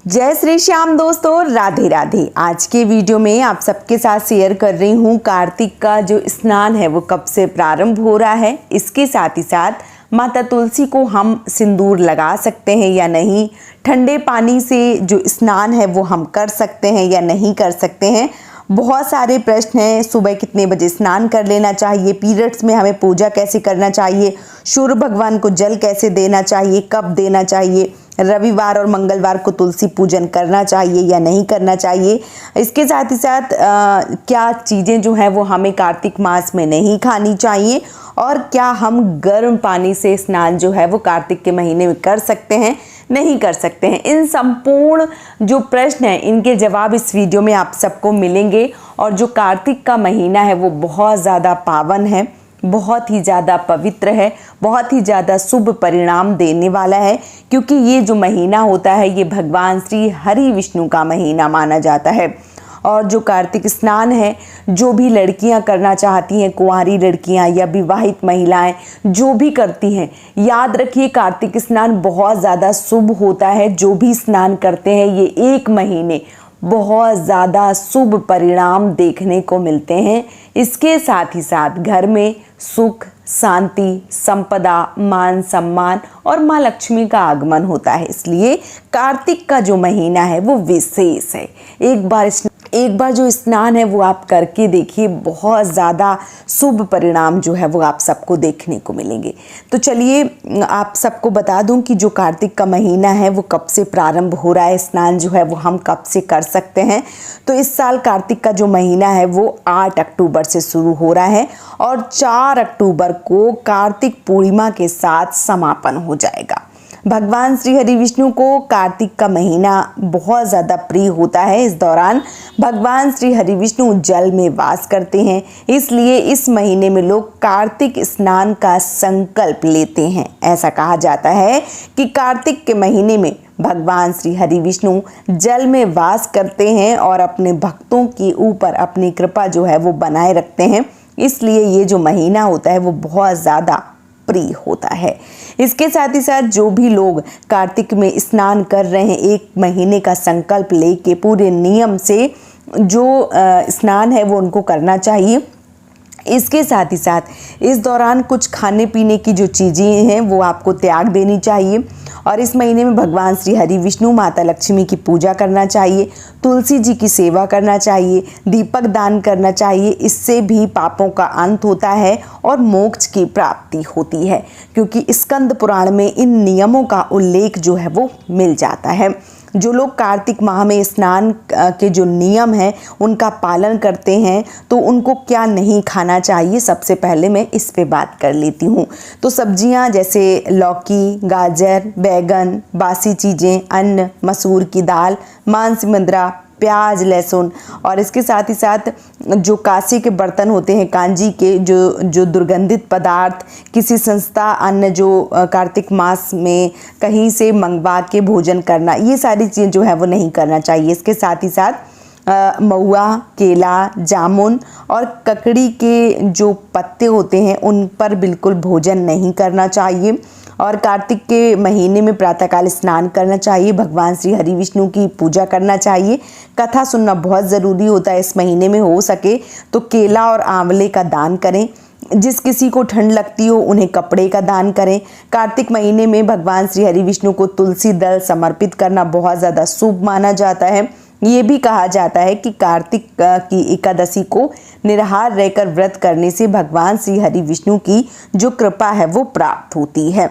जय श्री श्याम दोस्तों, राधे राधे। आज के वीडियो में आप सबके साथ शेयर कर रही हूँ कार्तिक का जो स्नान है वो कब से प्रारंभ हो रहा है। इसके साथ ही साथ माता तुलसी को हम सिंदूर लगा सकते हैं या नहीं, ठंडे पानी से जो स्नान है वो हम कर सकते हैं या नहीं कर सकते हैं। बहुत सारे प्रश्न हैं। सुबह कितने बजे स्नान कर लेना चाहिए, पीरियड्स में हमें पूजा कैसे करना चाहिए, सूर्य भगवान को जल कैसे देना चाहिए, कब देना चाहिए, रविवार और मंगलवार को तुलसी पूजन करना चाहिए या नहीं करना चाहिए। इसके साथ ही साथ क्या चीज़ें जो हैं वो हमें कार्तिक मास में नहीं खानी चाहिए और क्या हम गर्म पानी से स्नान जो है वो कार्तिक के महीने में कर सकते हैं, नहीं कर सकते हैं। इन संपूर्ण जो प्रश्न हैं इनके जवाब इस वीडियो में आप सबको मिलेंगे। और जो कार्तिक का महीना है वो बहुत ज़्यादा पावन है, बहुत ही ज़्यादा पवित्र है, बहुत ही ज़्यादा शुभ परिणाम देने वाला है, क्योंकि ये जो महीना होता है ये भगवान श्री हरि विष्णु का महीना माना जाता है। और जो कार्तिक स्नान है, जो भी लड़कियां करना चाहती हैं, कुंवारी लड़कियां या विवाहित महिलाएं जो भी करती हैं, याद रखिए कार्तिक स्नान बहुत ज़्यादा शुभ होता है। जो भी स्नान करते हैं ये एक महीने बहुत ज़्यादा शुभ परिणाम देखने को मिलते हैं। इसके साथ ही साथ घर में सुख, शांति, संपदा, मान सम्मान और माँ लक्ष्मी का आगमन होता है। इसलिए कार्तिक का जो महीना है वो विशेष है। एक बार जो स्नान है वो आप करके देखिए, बहुत ज़्यादा शुभ परिणाम जो है वो आप सबको देखने को मिलेंगे। तो चलिए आप सबको बता दूं कि जो कार्तिक का महीना है वो कब से प्रारंभ हो रहा है, स्नान जो है वो हम कब से कर सकते हैं। तो इस साल कार्तिक का जो महीना है वो 8 अक्टूबर से शुरू हो रहा है और 4 अक्टूबर को कार्तिक पूर्णिमा के साथ समापन हो जाएगा। भगवान श्री हरि विष्णु को कार्तिक का महीना बहुत ज़्यादा प्रिय होता है। इस दौरान भगवान श्री हरि विष्णु जल में वास करते हैं, इसलिए इस महीने में लोग कार्तिक स्नान का संकल्प लेते हैं। ऐसा कहा जाता है कि कार्तिक के महीने में भगवान श्री हरि विष्णु जल में वास करते हैं और अपने भक्तों के ऊपर अपनी कृपा जो है वो बनाए रखते हैं। इसलिए ये जो महीना होता है वो बहुत ज़्यादा प्रिय होता है। इसके साथ ही साथ जो भी लोग कार्तिक में स्नान कर रहे हैं, एक महीने का संकल्प लेके पूरे नियम से जो स्नान है वो उनको करना चाहिए। इसके साथ ही साथ इस दौरान कुछ खाने पीने की जो चीज़ें हैं वो आपको त्याग देनी चाहिए। और इस महीने में भगवान श्री हरि विष्णु, माता लक्ष्मी की पूजा करना चाहिए, तुलसी जी की सेवा करना चाहिए, दीपक दान करना चाहिए। इससे भी पापों का अंत होता है और मोक्ष की प्राप्ति होती है, क्योंकि स्कंद पुराण में इन नियमों का उल्लेख जो है वो मिल जाता है। जो लोग कार्तिक माह में स्नान के जो नियम हैं उनका पालन करते हैं तो उनको क्या नहीं खाना चाहिए, सबसे पहले मैं इस पे बात कर लेती हूँ। तो सब्जियाँ जैसे लौकी, गाजर, बैगन, बासी चीज़ें, अन्न, मसूर की दाल, मांस, मंद्रा, प्याज, लहसुन और इसके साथ ही साथ जो कांसे के बर्तन होते हैं, कांजी के जो दुर्गंधित पदार्थ, किसी संस्था अन्न जो कार्तिक मास में कहीं से मंगवा के भोजन करना, ये सारी चीज़ें जो है वो नहीं करना चाहिए। इसके साथ ही साथ महुआ, केला, जामुन और ककड़ी के जो पत्ते होते हैं उन पर बिल्कुल भोजन नहीं करना चाहिए। और कार्तिक के महीने में प्रातःकाल स्नान करना चाहिए, भगवान श्री हरि विष्णु की पूजा करना चाहिए, कथा सुनना बहुत ज़रूरी होता है। इस महीने में हो सके तो केला और आंवले का दान करें। जिस किसी को ठंड लगती हो उन्हें कपड़े का दान करें। कार्तिक महीने में भगवान श्री हरि विष्णु को तुलसी दल समर्पित करना बहुत ज़्यादा शुभ माना जाता है। ये भी कहा जाता है कि कार्तिक की एकादशी को निराहार रहकर व्रत करने से भगवान श्री हरि विष्णु की जो कृपा है वो प्राप्त होती है।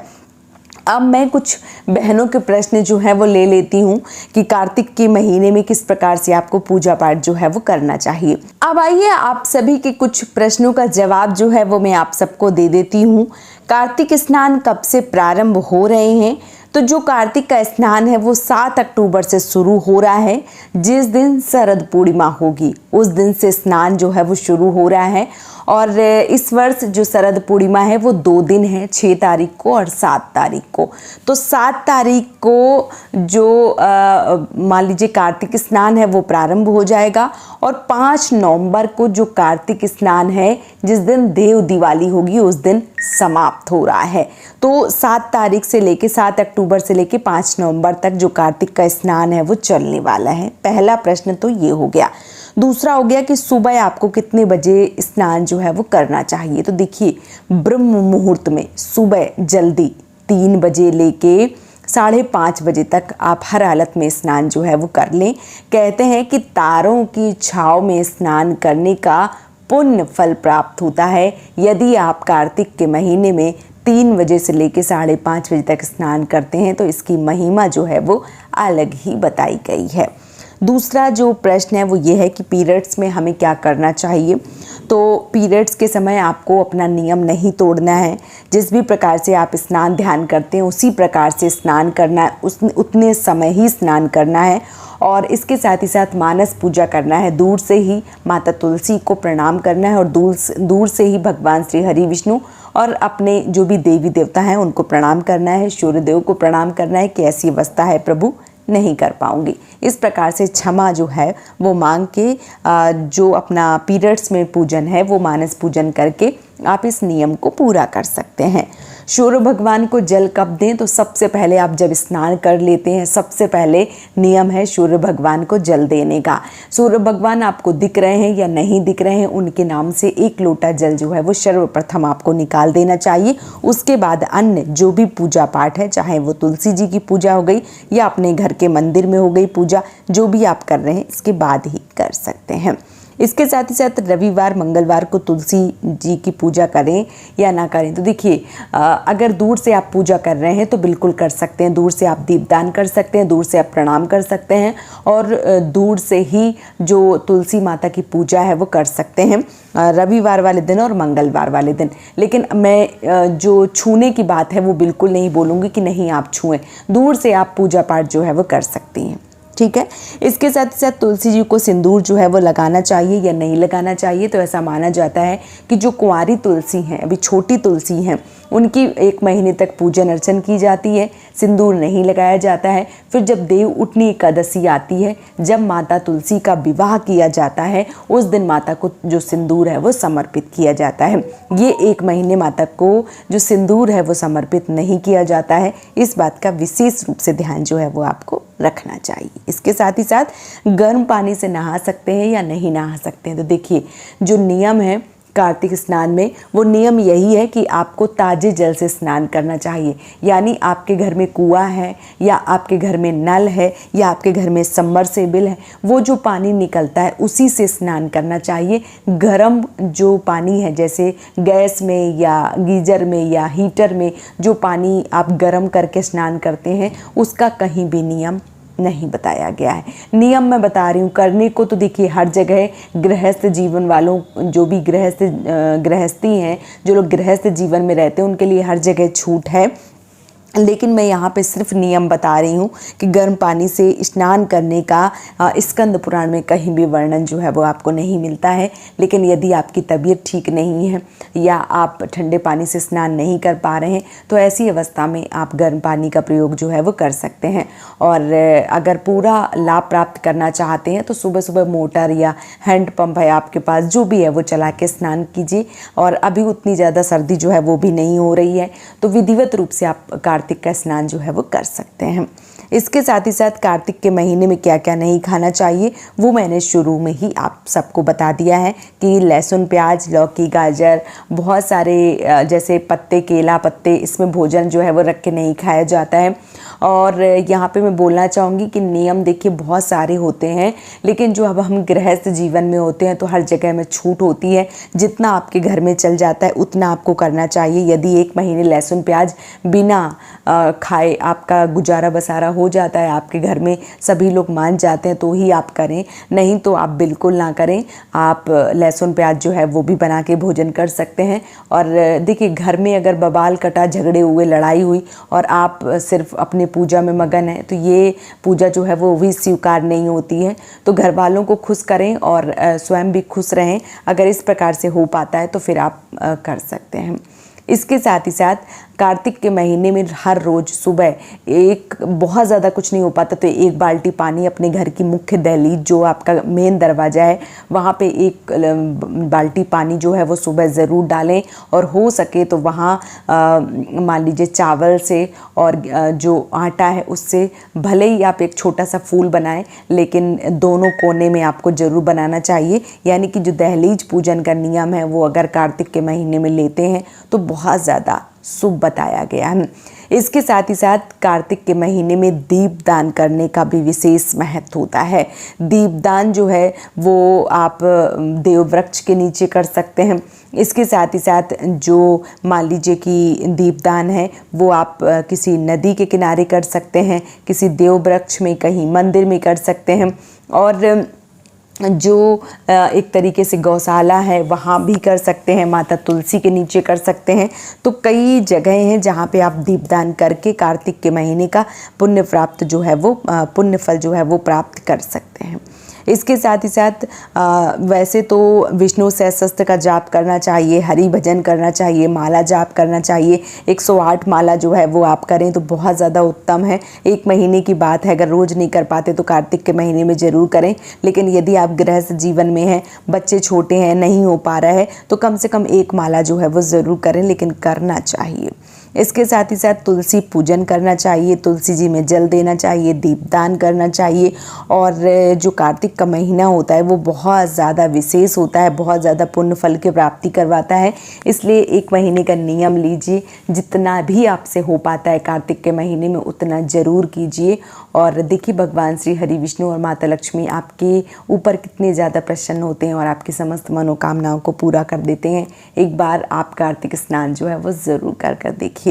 अब मैं कुछ बहनों के प्रश्न जो है वो ले लेती हूँ कि कार्तिक के महीने में किस प्रकार से आपको पूजा पाठ जो है वो करना चाहिए। अब आइए आप सभी के कुछ प्रश्नों का जवाब जो है वो मैं आप सबको दे देती हूँ। कार्तिक स्नान कब से प्रारंभ हो रहे हैं? तो जो कार्तिक का स्नान है वो 7 अक्टूबर से शुरू हो रहा है। जिस दिन शरद पूर्णिमा होगी उस दिन से स्नान जो है वो शुरू हो रहा है और इस वर्ष जो शरद पूर्णिमा है वो 2 दिन है, 6 तारीख को और 7 तारीख को। तो 7 तारीख को जो मान लीजिए कार्तिक स्नान है वो प्रारंभ हो जाएगा और 5 नवंबर को जो कार्तिक स्नान है, जिस दिन देव दिवाली होगी, उस दिन समाप्त हो रहा है। तो 7 तारीख से लेके 7 अक्टूबर से लेके 5 नवंबर तक जो कार्तिक का स्नान है वो चलने वाला है। पहला प्रश्न तो ये हो गया। दूसरा हो गया कि सुबह आपको कितने बजे स्नान जो है वो करना चाहिए। तो देखिए, ब्रह्म मुहूर्त में सुबह जल्दी 3 बजे लेके 5:30 बजे तक आप हर हालत में स्नान जो है वो कर लें। कहते हैं कि तारों की छाँव में स्नान करने का पुण्य फल प्राप्त होता है यदि आप कार्तिक के महीने में 3 बजे से लेकर 5:30 बजे तक स्नान करते हैं। तो इसकी महिमा जो है वो अलग ही बताई गई है। दूसरा जो प्रश्न है वो ये है कि पीरियड्स में हमें क्या करना चाहिए। तो पीरियड्स के समय आपको अपना नियम नहीं तोड़ना है। जिस भी प्रकार से आप स्नान ध्यान करते हैं उसी प्रकार से स्नान करना है, उतने समय ही स्नान करना है। और इसके साथ ही साथ मानस पूजा करना है, दूर से ही माता तुलसी को प्रणाम करना है और दूर से ही भगवान श्री हरि विष्णु और अपने जो भी देवी देवता हैं उनको प्रणाम करना है। सूर्यदेव को प्रणाम करना है कि ऐसी अवस्था है प्रभु, नहीं कर पाऊंगी। इस प्रकार से क्षमा जो है वो मांग के जो अपना पीरियड्स में पूजन है वो मानस पूजन करके आप इस नियम को पूरा कर सकते हैं। सूर्य भगवान को जल कब दें? तो सबसे पहले आप जब स्नान कर लेते हैं, सबसे पहले नियम है सूर्य भगवान को जल देने का। सूर्य भगवान आपको दिख रहे हैं या नहीं दिख रहे हैं, उनके नाम से 1 लोटा जल जो है वो सर्वप्रथम आपको निकाल देना चाहिए। उसके बाद अन्य जो भी पूजा पाठ है, चाहे वो तुलसी जी की पूजा हो गई या अपने घर के मंदिर में हो गई पूजा, जो भी आप कर रहे हैं इसके बाद ही कर सकते हैं। इसके साथ ही साथ रविवार मंगलवार को तुलसी जी की पूजा करें या ना करें। तो देखिए, अगर दूर से आप पूजा कर रहे हैं तो बिल्कुल कर सकते हैं। दूर से आप दीपदान कर सकते हैं, दूर से आप प्रणाम कर सकते हैं और दूर से ही जो तुलसी माता की पूजा है वो कर सकते हैं रविवार वाले दिन और मंगलवार वाले दिन। लेकिन मैं जो छूने की बात है वो बिल्कुल नहीं बोलूँगी कि नहीं आप छुएं। दूर से आप पूजा पाठ जो है वो कर सकती हैं, ठीक है। इसके साथ ही साथ तुलसी जी को सिंदूर जो है वो लगाना चाहिए या नहीं लगाना चाहिए। तो ऐसा माना जाता है कि जो कुंवारी तुलसी हैं, अभी छोटी तुलसी हैं, उनकी 1 महीने तक पूजन अर्चन की जाती है, सिंदूर नहीं लगाया जाता है। फिर जब देव उठनी एकादशी आती है, जब माता तुलसी का विवाह किया जाता है, उस दिन माता को जो सिंदूर है वो समर्पित किया जाता है। ये 1 महीने माता को जो सिंदूर है वो समर्पित नहीं किया जाता है। इस बात का विशेष रूप से ध्यान जो है वो आपको रखना चाहिए। इसके साथ ही साथ गर्म पानी से नहा सकते हैं या नहीं नहा सकते हैं। तो देखिए, जो नियम है कार्तिक स्नान में वो नियम यही है कि आपको ताज़े जल से स्नान करना चाहिए। यानी आपके घर में कुआं है या आपके घर में नल है या आपके घर में सबमर्सिबल है, वो जो पानी निकलता है उसी से स्नान करना चाहिए। गर्म जो पानी है, जैसे गैस में या गीजर में या हीटर में जो पानी आप गर्म करके स्नान करते हैं, उसका कहीं भी नियम नहीं बताया गया है। नियम मैं बता रही हूँ करने को। तो देखिए, हर जगह गृहस्थ जीवन वालों, जो भी गृहस्थी हैं, जो लोग गृहस्थ जीवन में रहते हैं, उनके लिए हर जगह छूट है। लेकिन मैं यहाँ पे सिर्फ नियम बता रही हूँ कि गर्म पानी से स्नान करने का स्कंद पुराण में कहीं भी वर्णन जो है वो आपको नहीं मिलता है। लेकिन यदि आपकी तबीयत ठीक नहीं है या आप ठंडे पानी से स्नान नहीं कर पा रहे हैं, तो ऐसी अवस्था में आप गर्म पानी का प्रयोग जो है वो कर सकते हैं। और अगर पूरा लाभ प्राप्त करना चाहते हैं तो सुबह सुबह मोटर या हैंड पंप है आपके पास, जो भी है वो चला के स्नान कीजिए। और अभी उतनी ज़्यादा सर्दी जो है वो भी नहीं हो रही है, तो विधिवत रूप से आप कार्तिक का स्नान जो है वो कर सकते हैं। इसके साथ ही साथ कार्तिक के महीने में क्या क्या नहीं खाना चाहिए वो मैंने शुरू में ही आप सबको बता दिया है कि लहसुन, प्याज, लौकी, गाजर, बहुत सारे जैसे पत्ते, केला पत्ते, इसमें भोजन जो है वो रख के नहीं खाया जाता है। और यहाँ पे मैं बोलना चाहूँगी कि नियम देखिए बहुत सारे होते हैं, लेकिन जो अब हम गृहस्थ जीवन में होते हैं तो हर जगह में छूट होती है। जितना आपके घर में चल जाता है उतना आपको करना चाहिए। यदि 1 महीने लहसुन प्याज बिना खाए आपका गुजारा बसारा तुम्हारा हो जाता है, आपके घर में सभी लोग मान जाते हैं तो ही आप करें, नहीं तो आप बिल्कुल ना करें। आप लहसुन प्याज जो है वो भी बना के भोजन कर सकते हैं। और देखिए, घर में अगर बवाल कटा, झगड़े हुए, लड़ाई हुई और आप सिर्फ अपने पूजा में मगन हैं तो ये पूजा जो है वो भी स्वीकार नहीं होती है। तो घर वालों को खुश करें और स्वयं भी खुश रहें। अगर इस प्रकार से हो पाता है तो फिर आप कर सकते हैं। इसके साथ ही साथ कार्तिक के महीने में हर रोज़ सुबह एक, बहुत ज़्यादा कुछ नहीं हो पाता तो 1 बाल्टी पानी अपने घर की मुख्य दहलीज, जो आपका मेन दरवाज़ा है, वहाँ पे 1 बाल्टी पानी जो है वो सुबह ज़रूर डालें। और हो सके तो वहाँ मान लीजिए चावल से और जो आटा है उससे भले ही आप एक छोटा सा फूल बनाएं, लेकिन दोनों कोने में आपको ज़रूर बनाना चाहिए। यानी कि जो दहलीज पूजन का नियम है वो अगर कार्तिक के महीने में लेते हैं तो बहुत ज़्यादा शुभ बताया गया है। इसके साथ ही साथ कार्तिक के महीने में दीपदान करने का भी विशेष महत्व होता है। दीपदान जो है वो आप देववृक्ष के नीचे कर सकते हैं। इसके साथ ही साथ जो मान लीजिए कि दीपदान है वो आप किसी नदी के किनारे कर सकते हैं, किसी देववृक्ष में, कहीं मंदिर में कर सकते हैं। और जो एक तरीके से गौशाला है वहाँ भी कर सकते हैं, माता तुलसी के नीचे कर सकते हैं। तो कई जगह हैं जहाँ पे आप दीपदान करके कार्तिक के महीने का पुण्य प्राप्त जो है वो पुण्य फल जो है वो प्राप्त कर सकते हैं। इसके साथ ही साथ वैसे तो विष्णु सहस्त्र का जाप करना चाहिए, हरि भजन करना चाहिए, माला जाप करना चाहिए। 108 माला जो है वो आप करें तो बहुत ज़्यादा उत्तम है। 1 महीने की बात है, अगर रोज़ नहीं कर पाते तो कार्तिक के महीने में ज़रूर करें। लेकिन यदि आप गृहस्थ जीवन में हैं, बच्चे छोटे हैं, नहीं हो पा रहा है तो कम से कम 1 माला जो है वो ज़रूर करें, लेकिन करना चाहिए। इसके साथ ही साथ तुलसी पूजन करना चाहिए, तुलसी जी में जल देना चाहिए, दीपदान करना चाहिए। और जो कार्तिक का महीना होता है वो बहुत ज़्यादा विशेष होता है, बहुत ज़्यादा पुण्य फल की प्राप्ति करवाता है। इसलिए 1 महीने का नियम लीजिए, जितना भी आपसे हो पाता है कार्तिक के महीने में उतना ज़रूर कीजिए। और देखिए, भगवान श्री हरि विष्णु और माता लक्ष्मी आपके ऊपर कितने ज़्यादा प्रसन्न होते हैं और आपकी समस्त मनोकामनाओं को पूरा कर देते हैं। एक बार आप कार्तिक स्नान जो है वो ज़रूर कर देखिए।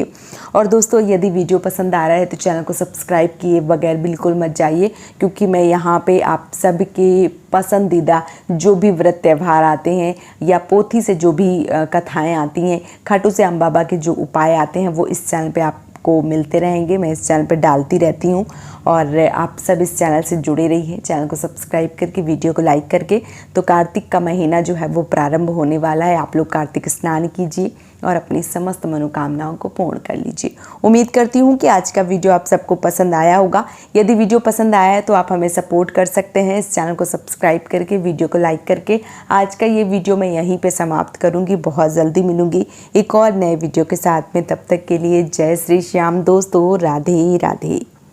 और दोस्तों, यदि वीडियो पसंद आ रहा है तो चैनल को सब्सक्राइब किए बगैर बिल्कुल मत जाइए, क्योंकि मैं यहाँ पे आप सबके पसंदीदा जो भी व्रत त्यौहार आते हैं या पोथी से जो भी कथाएं आती हैं, खाटू श्याम बाबा के जो उपाय आते हैं वो इस चैनल पे आपको मिलते रहेंगे। मैं इस चैनल पे डालती रहती हूँ और आप सब इस चैनल से जुड़े रहिए, चैनल को सब्सक्राइब करके, वीडियो को लाइक करके। तो कार्तिक का महीना जो है वो प्रारंभ होने वाला है। आप लोग कार्तिक स्नान कीजिए और अपनी समस्त मनोकामनाओं को पूर्ण कर लीजिए। उम्मीद करती हूँ कि आज का वीडियो आप सबको पसंद आया होगा। यदि वीडियो पसंद आया है तो आप हमें सपोर्ट कर सकते हैं इस चैनल को सब्सक्राइब करके, वीडियो को लाइक करके। आज का ये वीडियो मैं यहीं पे समाप्त करूँगी, बहुत जल्दी मिलूँगी एक और नए वीडियो के साथ में। तब तक के लिए जय श्री श्याम दोस्तों, राधे राधे।